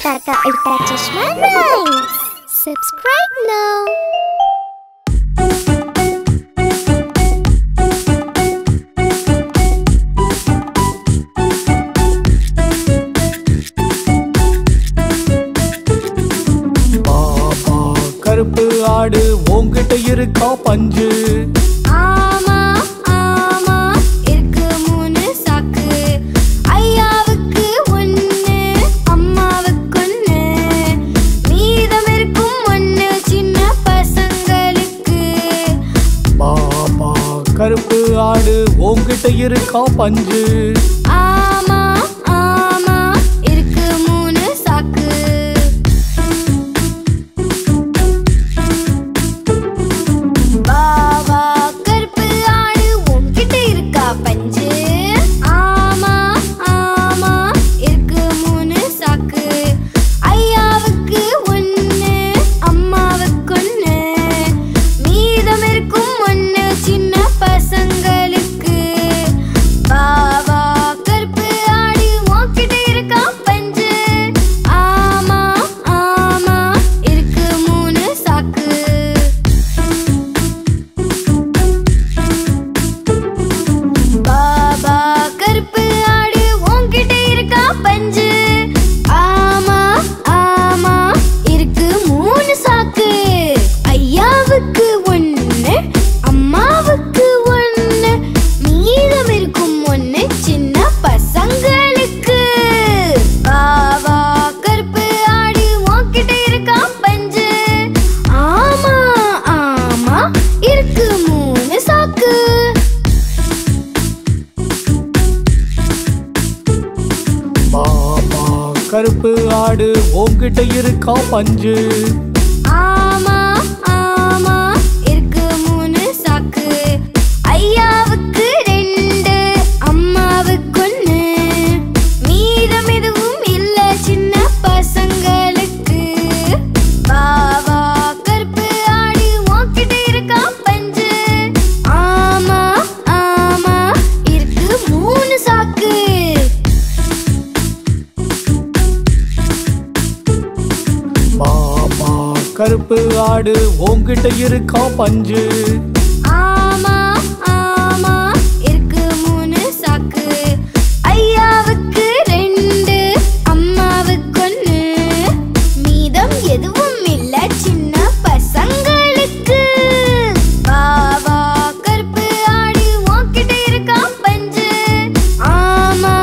Tata Ulta Chashma Rhymes. Subscribe now. கருப்பு ஆடு உன்கிட்ட இருக்கா பஞ்சு? ஆமா ஆமா இருக்கு மூணு சாக்கு. ஐயாவுக்கு ஒண்ணு அம்மாவுக்கு ஒண்ணு, மீதம் இருக்கும் ஒண்ணு சின்ன பசங்களுக்கு. பாபா கருப்பு ஆடு உன்கிட்ட இருக்கா பஞ்சு? ஆமா ஆமா இருக்கு மூணு சாக்கு. கருப்பு ஆடு உன்கிட்ட இருக்கா பஞ்சு? ஆமா ஆமா இருக்கு மூணு சாக்கு. ஐயாவுக்கு ரெண்டு அம்மாவுக்கு ஒண்ணு, மீதம் எதுவும் இல்ல சின்ன பசங்களுக்கு. பாவா கருப்பு ஆடு உன்கிட்ட இருக்கா பஞ்சு? ஆமா ஆமா இருக்கு மூணு சாக்கு. கருப்பு ஆடு உன்கிட்ட இருக்கா பஞ்சு? ஆமா ஆமா இருக்கு மூணு சாக்கு. ஐயாவுக்கு ரெண்டு அம்மாவுக்கு ஒண்ணு, மீதம் எதுவும் இல்ல சின்ன பசங்களுக்கு. பாவா கருப்பு ஆடு உன்கிட்ட இருக்கா பஞ்சு? ஆமா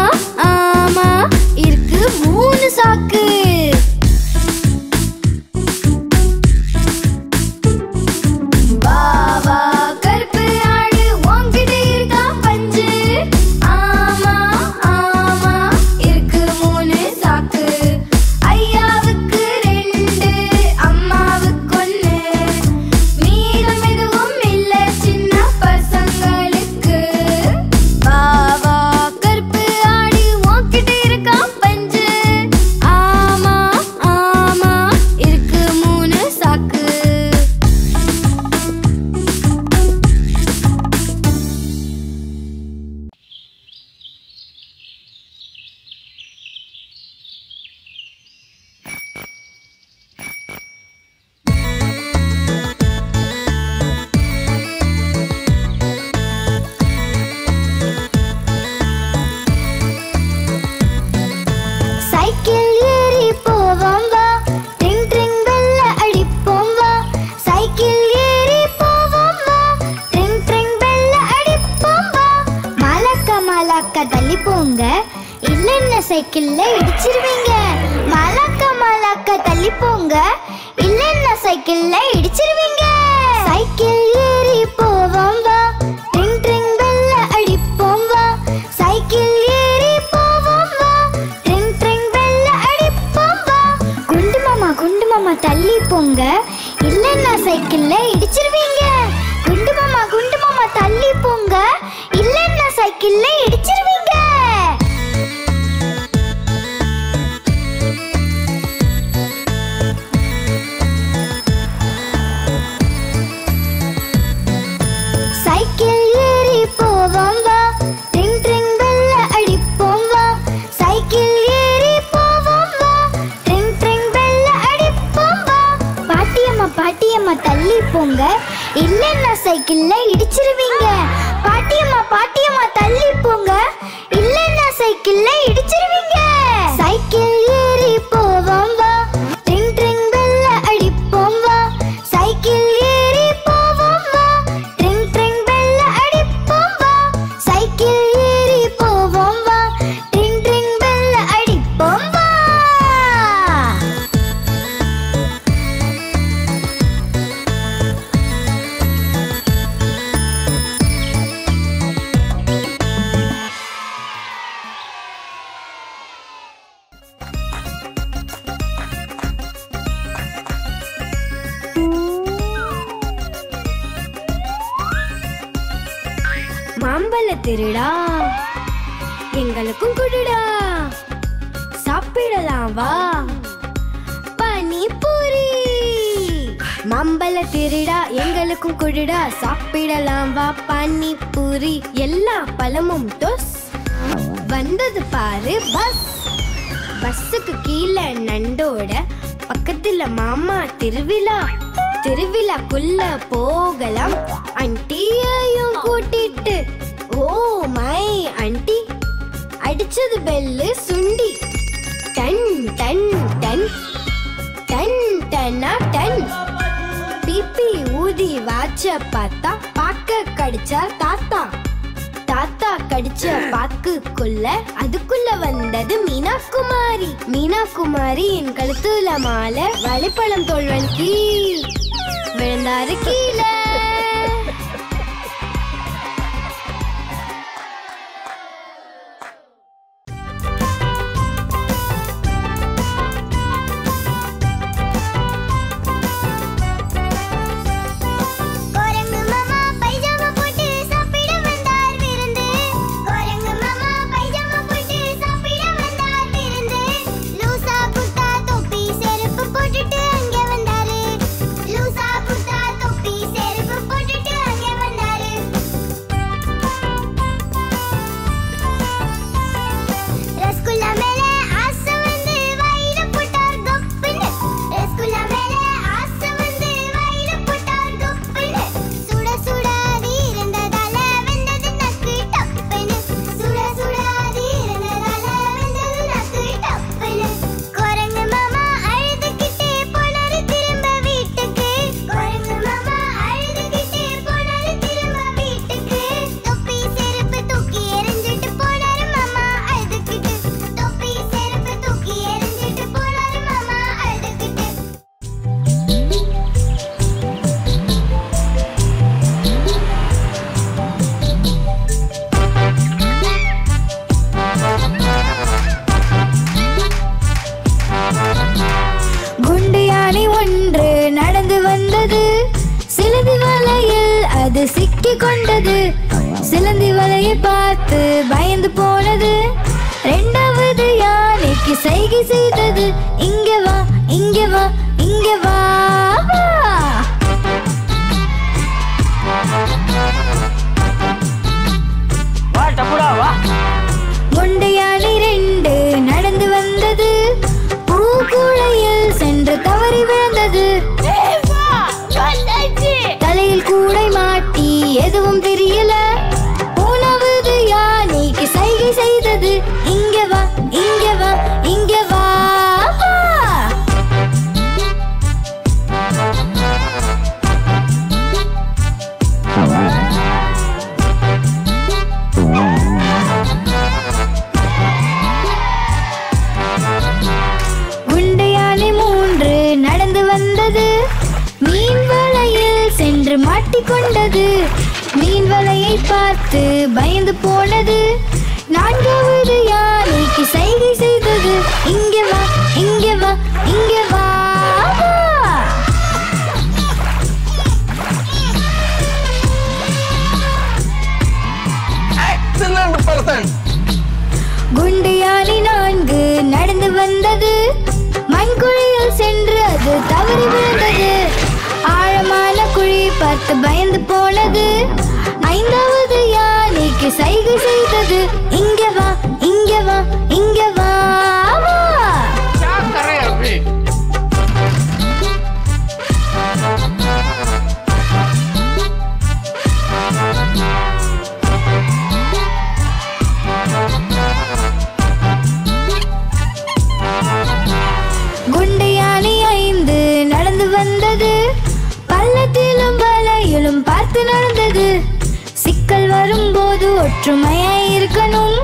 ஆமா இருக்கு மூணு சாக்கு. சைக்கிள்ல இடிச்சிருவீங்க. மலக்க மலக்க தள்ளி போங்க, இல்லன்னா சைக்கிள்ல இடிச்சிருவீங்க. சைக்கிள் ஏறி போவோம் வா, ட்ரிங் ட்ரிங் பெல்ல அடிப்போம் வா. சைக்கிள் ஏறி போவோம் வா, ட்ரிங் ட்ரிங் பெல்ல அடிப்போம் வா. குண்டு மாமா தள்ளி போங்க, இல்லன்னா சைக்கிள்ல இடிச்சிருவீங்க. குண்டு மாமா தள்ளி போங்க, இல்லன்னா சைக்கிள்ல இடிச்சிருவீங்க. சைக்கிள்ல இடிச்சிருவீங்க. பாட்டியம்மா பாட்டியம்மா தள்ளி போங்க, இல்லன்னா சைக்கிள்ல இடிச்சிருவீங்க. சைக்கிள் ஏறி போவோம் வா, ட்ரிங் ட்ரிங் பெல்ல அடிப்போம் வா. சைக்கிள் ஏறி போவோம் வா, ட்ரிங் ட்ரிங் பெல்ல அடிப்போம் வா. சைக்கிள் ஏறி போவோம் வா, ட்ரிங் ட்ரிங் பெல்ல அடிப்போம் வா. மாம்பழ திருடா எங்களுக்கும் குடுடா, சாப்பிடலாம் வா பானிபூரி. மாம்பழ திருடா எங்களுக்கும் குடுடா, சாப்பிடலாம் வா பானிபூரி. எல்லா பழமும் டொஸ், வந்தது பாரு பஸ். பஸ்ஸுக்கு கீழே நண்டோட, பக்கத்துல மாமா திருவிழா. திருவிழாக்குள்ள போகலாம் ஆண்டியையும் கூட்டிட்டு. ஓ மை ஆண்டி, அடிச்சது பெல்லு சுண்டி. டன் டன் டன் டன் டன்னா டன். பிபி ஊதி வாச்ச பார்த்தா, பாக்க கடிச்சா தாத்தா. தாத்தா கடிச்ச பாக்குக்குள்ள, அதுக்குள்ள வந்தது மீனா குமாரி. மீனா குமாரி என் கழுத்துல மாலை, வளைப்பழம் தோல்வன் கீ விழுந்தாரு கீழே. சிக்கி கொண்டது. சிலந்தி வலையை பார்த்து பயந்து போனது. இரண்டாவது யானைக்கு சைகை செய்தது. இங்க வா இங்க வா இங்க வா. முண்டை யானை ரெண்டு நடந்து வந்தது. பூக்குழையில் சென்று தவறி விழுந்தது. தலையில் கூடை மாட்டி எதுவும் தெரியல. மூணாவது யானைக்கு சைகை செய்தது. இங்க வா இங்க வா இங்க வா. குண்டை யானை மூன்று நடந்து வந்தது. மீன் வலையில் சென்று மாட்டிக்கொண்டது. மீன் வலையை பார்த்து பயந்து போனது. நான்காவது யானைக்கு சைகை செய்தது. இங்க வா இங்க வா இங்க வா. குண்டு யானை நான்கு நடந்து வந்தது. மண்குழியில் சென்று அது தவறி விழுந்தது. ஆழமான குழி பார்த்து பயந்து போனது. ஐந்தாவது யானைக்கு சைகை செய்தது. இங்க வா இங்க வா இங்க வா. ஒற்றுமையாய் இருக்கணும்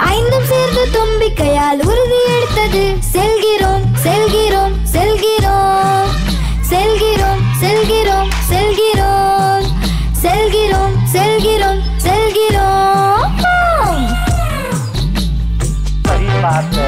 ஐந்தும் சேர்ந்து தும்பிக்கையால் உறுதி எடுத்தது செல்கிறோம் செல்கிறோம் செல்கிறோம் செல்கிறோம் செல்கிறோம் செல்கிறோம் செல்கிறோம் செல்கிறோம் செல்கிறோம் சரி பார்த்து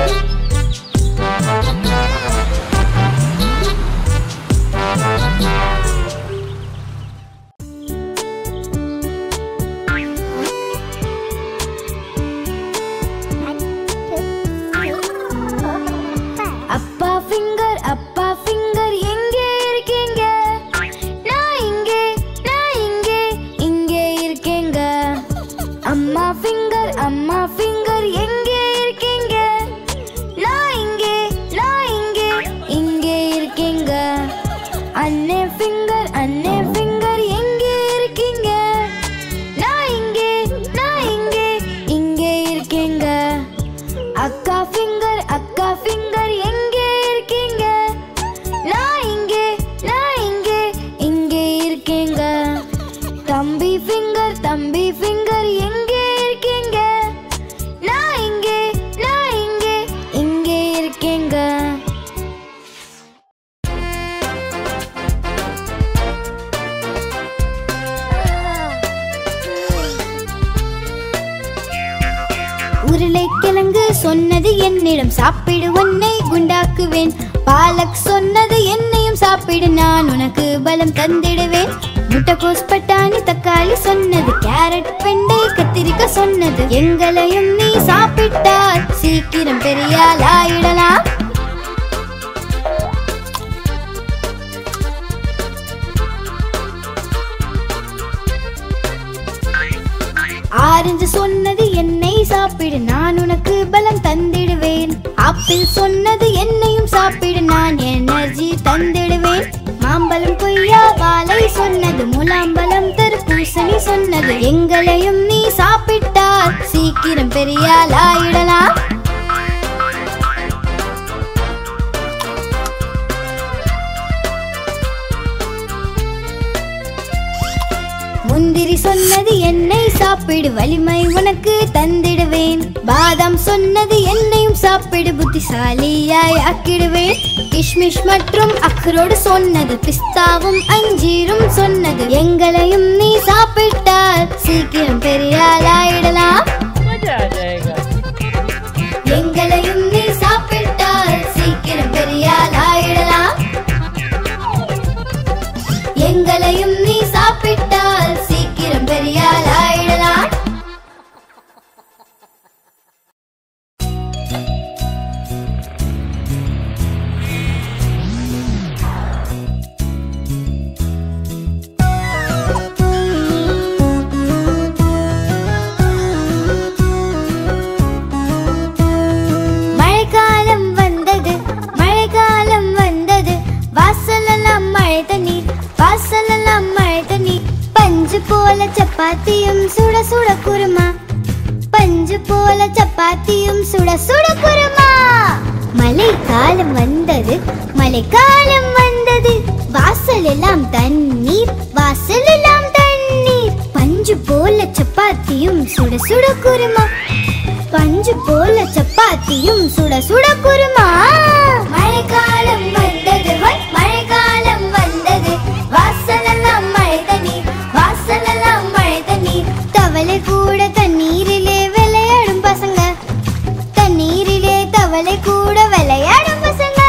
அப்பா ஃபிங்கர் எங்கே இருக்கீங்க நான் இங்கே இங்கே இருக்கேங்க அம்மா ஃபிங்கர் எங்கே இருக்கீங்க நான் இங்கே இங்கே இருக்கேங்க அண்ணே ஃபிங்கர் எங்கே இருக்கீங்க நான் இங்கே இங்கே இருக்கேங்க அக்கா ஃபிங்கர் எங்கே இருக்கீங்க நான் இங்கே இங்கே இருக்கேங்க தம்பி ஃபிங்கர் எங்கே இருக்கீங்க நான் இங்கே இங்கே இருக்கேங்க உருளைக்கிழங்கு சொன்னது என்னிடம் சாப்பிடு உன்னை குண்டாக்குவேன் பாலக் சொன்னது என்னையும் சாப்பிடு நான் உனக்கு பலம் தந்திடுவேன் முட்டைக்கோஸ் பட்டாணி தக்காளி சொன்னது கேரட் வெண்டை கத்திரிக்காய் சொன்னது எங்களையும் நீ சாப்பிட்டால் சீக்கிரம் பெரியாள் ஆயிடலாம் ஆரஞ்சு சொன்னது என்னை சாப்பிடு நான் உனக்கு பலம் தந்திடுவேன் ஆப்பிள் சொன்னது என்னையும் சாப்பிடு நான் எனர்ஜி தந்திடுவேன் மாம்பழம் கொய்யா வாழை சொன்னது முலாம்பழம் தர்பூசணி சொன்னது எங்களையும் நீ சாப்பிட்டால் சீக்கிரம் பெரியாள் ஆயிடலாம் முந்திரி சொன்னது என்னை சாப்பிடு வலிமை உனக்கு தந்திடுவேன் பாதாம் சொன்னது என்னையும் சாப்பிடு புத்திசாலியாய் ஆக்கிடுவேன் கிஷ்மிஷ் மற்றும் அக்ரோடு சொன்னது பிஸ்தாவும் அஞ்சீரும் சொன்னது எங்களையும் நீ சாப்பிட்டால் சீக்கிரம் பெரியாள் ஆயிடலாம் எங்களையும் நீ சாப்பிட்டால் சீக்கிரம் பெரியாள் ஆயிடலாம் எங்களையும் நீ சாப்பிட்டால் சீக்கிரம் பெரியாள் ஆயிடலாம் மழைக்காலம் வந்தது வாசலெல்லாம் மழை தண்ணீர் பஞ்சு போல சப்பாத்தியும் சுட சுட குருமா பஞ்சு போல சப்பாத்தியும் சுட சுட குருமா மழைக்காலம் வந்தது வாசலெல்லாம் தண்ணீர் பஞ்சு போல சப்பாத்தியும் சுட சுட குருமா பஞ்சு போல சப்பாத்தியும் சுட சுட குருமா மழைக்காலம் வந்தது வாசலெல்லாம் மழை தண்ணீர் தவளை கூட தண்ணீரிலே விளையாடும் பசங்க தவளை கூட விளையாடும் பசங்க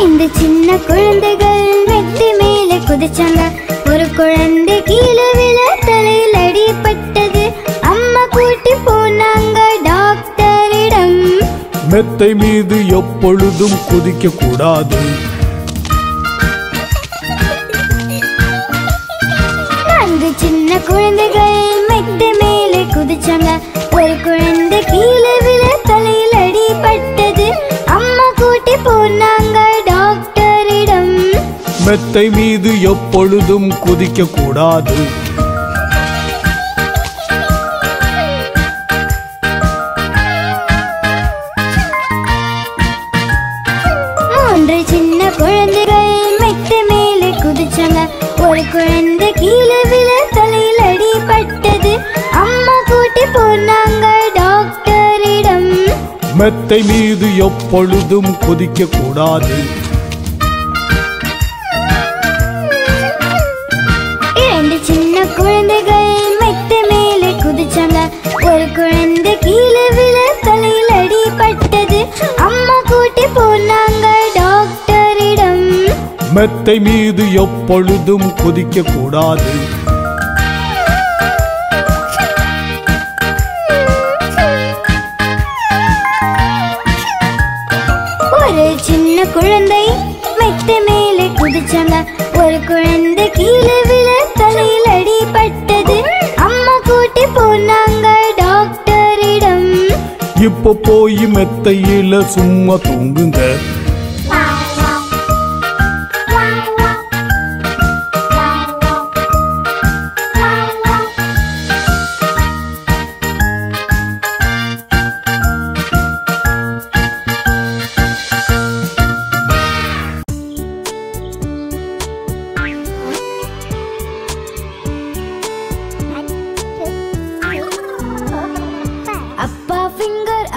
2 சின்ன குழந்தைகள் மெத்தை மேலே குதிச்சாங்க. ஒரு குழந்தை கீழே விழ தலையில் அடிபட்டது. அம்மா கூட்டி போனாங்க டாக்டரிடம். மெத்தை மீது எப்பொழுதும் குதிக்க கூடாது. 4 சின்ன குழந்தைகள் மெத்தை மேலே குதிச்சாங்க. ஒரு குழந்தை கீழே விழ தலையில் அடிபட்டது. அம்மா கூட்டி போனாங்க டாக்டரிடம். மெத்தை மீது எப்பொழுதும் குதிக்க கூடாது. 3 சின்ன குழந்தைகள் மெத்தை மேலே குதிச்சாங்க. ஒரு குழந்தை கீழே விழ தலையில் அடிபட்டது. அம்மா கூட்டி போனாங்க டாக்டரிடம். மெத்தை மீது எப்பொழுதும் குதிக்க கூடாது. 2 சின்ன குழந்தைகள் மெத்தை மேலே குதிச்சாங்க. ஒரு குழந்தை கீழே விழ தலையில் அடிபட்டது. அம்மா கூட்டி போனாங்க டாக்டரிடம். மெத்தை மீது எப்பொழுதும் குதிக்க கூடாது. ஒரு சின்ன குழந்தை மெத்தை மேலே குதிச்சாங்க. ஒரு குழந்தை கீழே விழ தலையில் அடிபட்டது. அம்மா கூட்டி போனாங்க டாக்டரிடம். இப்போ போய் மெத்தையில சும்மா தூங்குங்க.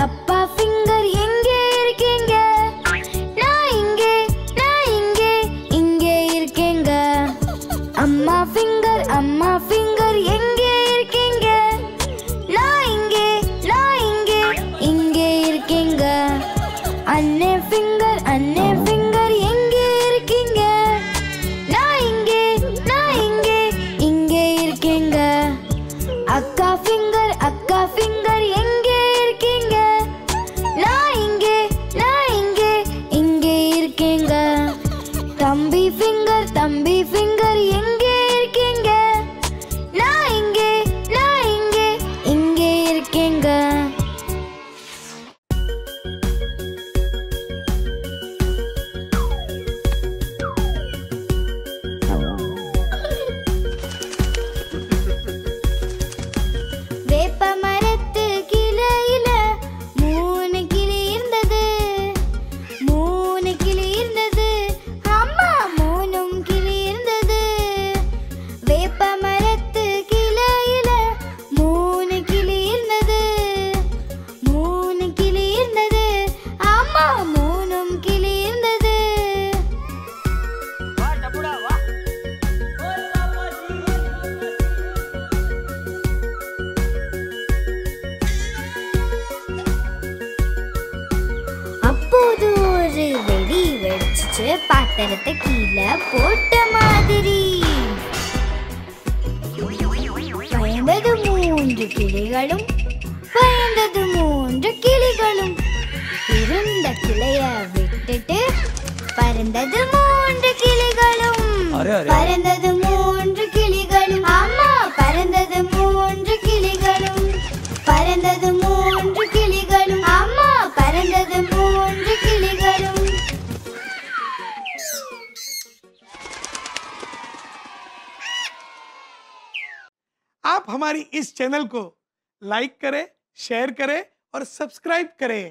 அப்பா ஃபிங்கர் எங்கே இருக்கீங்க? நான் இங்கே இங்கே இருக்கேங்க. அம்மா ஃபிங்கர் எங்கே இருக்கீங்க? நான் இங்கே இங்கே இருக்கேங்க. அண்ணே ஃபிங்கர் எங்கே இருக்கீங்க? நான் இங்கே இங்கே இருக்கேங்க. அக்கா ஃபிங்கர் எங்கே இருக்கீங்க? நான் இங்கே இங்கே இருக்கேங்க. தம்பி ஃபிங்கர் எங்கே இருக்கீங்க? நான் இங்கே இங்கே இருக்கேங்க. வேப்ப மரத்து கிளையில 3 கிளி இருந்தது. 3 கிளி இருந்தது. அம்மா 3 கிளி இருந்தது. வேப்ப மரத்து கிளையில 3 கிளி இருந்தது. 3 கிளி இருந்தது. அம்மா 3 கிளி இருந்தது. அப்போது ஒரு வெடி வெடிச்சு பாத்திரத்தை கீழே போட்ட மாதிரி. பயந்தது 3 கிளிகளும். இருந்த கிளைய விட்டுட்டு பறந்தது 3 கிளிகளும். பறந்தது 3 கிளிகளும். அம்மா பறந்தது 3 கிளிகளும். பறந்தது 3 கிளிகளும். அம்மா பறந்தது 3 கிளிகளும். आप हमारी इस चैनल को लाइक करें, शेयर करें और सब्सक्राइब करें।